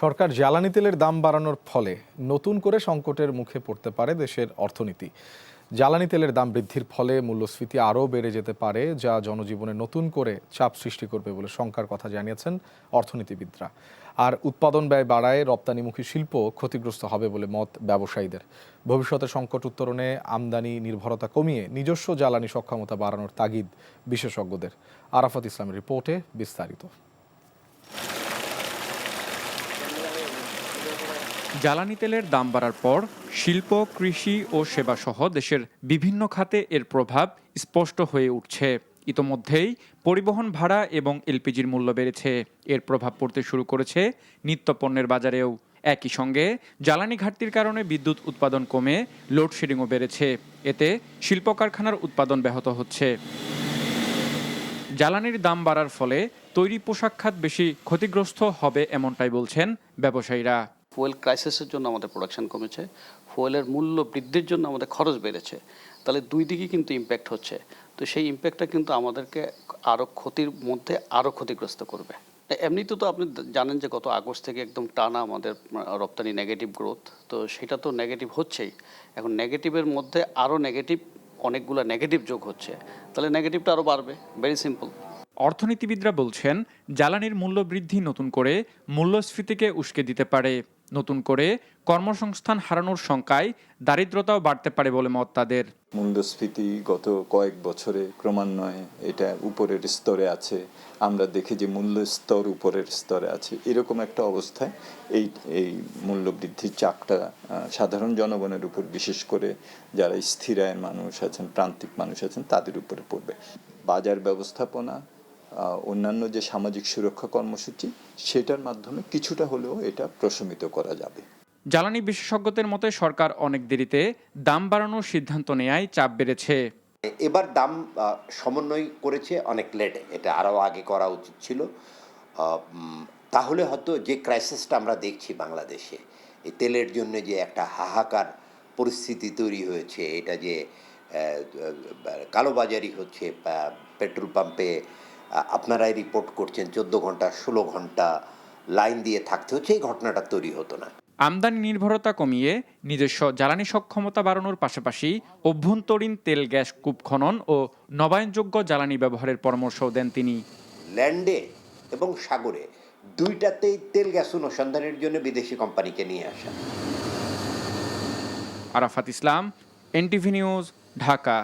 সরকার জ্বালানি তেলের দাম বাড়ানোর ফলে নতুন করে সংকটের মুখে পড়তে পারে দেশের অর্থনীতি। জ্বালানি তেলের দাম বৃদ্ধির ফলে মূল্যস্ফীতি আরও বেড়ে যেতে পারে, যা জনজীবনে নতুন করে চাপ সৃষ্টি করবে বলে শঙ্কার কথা জানিয়েছেন অর্থনীতিবিদরা। আর উৎপাদন ব্যয় বাড়ায় রপ্তানিমুখী শিল্প ক্ষতিগ্রস্ত হবে বলে মত ব্যবসায়ীদের। ভবিষ্যতে সংকট উত্তরণে আমদানি নির্ভরতা কমিয়ে নিজস্ব জ্বালানি সক্ষমতা বাড়ানোর তাগিদ বিশেষজ্ঞদের। আরাফাত ইসলামের রিপোর্টে বিস্তারিত। জ্বালানি তেলের দাম বাড়ার পর শিল্প, কৃষি ও সেবাসহ দেশের বিভিন্ন খাতে এর প্রভাব স্পষ্ট হয়ে উঠছে। ইতোমধ্যেই পরিবহন ভাড়া এবং এলপিজির মূল্য বেড়েছে। এর প্রভাব পড়তে শুরু করেছে নিত্যপণ্যের বাজারেও। একই সঙ্গে জ্বালানি ঘাটতির কারণে বিদ্যুৎ উৎপাদন কমে লোডশেডিংও বেড়েছে। এতে শিল্প কারখানার উৎপাদন ব্যাহত হচ্ছে। জ্বালানির দাম বাড়ার ফলে তৈরি পোশাক খাত বেশি ক্ষতিগ্রস্ত হবে এমনটাই বলছেন ব্যবসায়ীরা। ফুয়েল ক্রাইসিসের জন্য আমাদের প্রোডাকশন কমেছে, ফুয়েলের মূল্য বৃদ্ধির জন্য আমাদের খরচ বেড়েছে। তাহলে দুই দিকেই কিন্তু ইম্প্যাক্ট হচ্ছে। তো সেই ইম্প্যাক্টটা কিন্তু আমাদেরকে আরও ক্ষতির মধ্যে আরও ক্ষতিগ্রস্ত করবে। এমনিতে তো আপনি জানেন যে গত আগস্ট থেকে একদম টানা আমাদের রপ্তানি নেগেটিভ গ্রোথ, তো সেটা তো নেগেটিভ হচ্ছেই। এখন নেগেটিভের মধ্যে আরও অনেকগুলো নেগেটিভ যোগ হচ্ছে, তাহলে নেগেটিভটা আরও বাড়বে। Very simple. অর্থনীতিবিদরা বলছেন, জ্বালানির মূল্য বৃদ্ধি নতুন করে মূল্যস্ফীতিকে উস্কে দিতে পারে। নতুন করে কর্মসংস্থান হারানোর শঙ্কায় দারিদ্রতাও বাড়তে পারে বলে মত তাদের। মূল্যস্ফীতি গত কয়েক বছরে ক্রমান্বয়ে এটা উপরের স্তরে আছে। আমরা দেখি যে মূল্য স্তর উপরের স্তরে আছে। এরকম একটা অবস্থায় এই মূল্য বৃদ্ধির চাপটা সাধারণ জনগণের উপর, বিশেষ করে যারা স্থির আয়ের মানুষ আছেন, প্রান্তিক মানুষ আছেন, তাদের উপরে পড়বে। বাজার ব্যবস্থাপনা, অন্যান্য যে সামাজিক সুরক্ষা কর্মসূচি, সেটার মাধ্যমে কিছুটা হলেও এটা প্রশমিত করা যাবে। জ্বালানি বিশেষজ্ঞদের মতে সরকার অনেক দেরিতে দাম বাড়ানোর সিদ্ধান্ত নেয়ায় চাপ বেড়েছে। এবার দাম সমন্বয় করেছে অনেক লেটে, এটা আরও আগে করা উচিত ছিল। তাহলে হয়তো যে ক্রাইসিসটা আমরা দেখছি বাংলাদেশে, এই তেলের জন্য যে একটা হাহাকার পরিস্থিতি তৈরি হয়েছে, এটা যে কালোবাজারি হচ্ছে, পেট্রোল পাম্পে আপনারাই রিপোর্ট করছেন 14 ঘন্টা 16 ঘন্টা লাইন দিয়ে থাকতে হচ্ছে, এই ঘটনাটা তৈরি হতো না। আমদানি নির্ভরতা কমিয়ে নিজস্ব জ্বালানি সক্ষমতা বাড়ানোর পাশাপাশি অভ্যন্তরীণ তেল গ্যাস কূপ খনন ও নবায়নযোগ্য জ্বালানি ব্যবহারের পরামর্শও দেন তিনি। ল্যান্ডে এবং সাগরে দুইটাতেই তেল গ্যাস অনুসন্ধানের জন্য বিদেশি কোম্পানিকে নিয়ে আসা। আরাফাত ইসলাম, এনটিভি নিউজ, ঢাকা।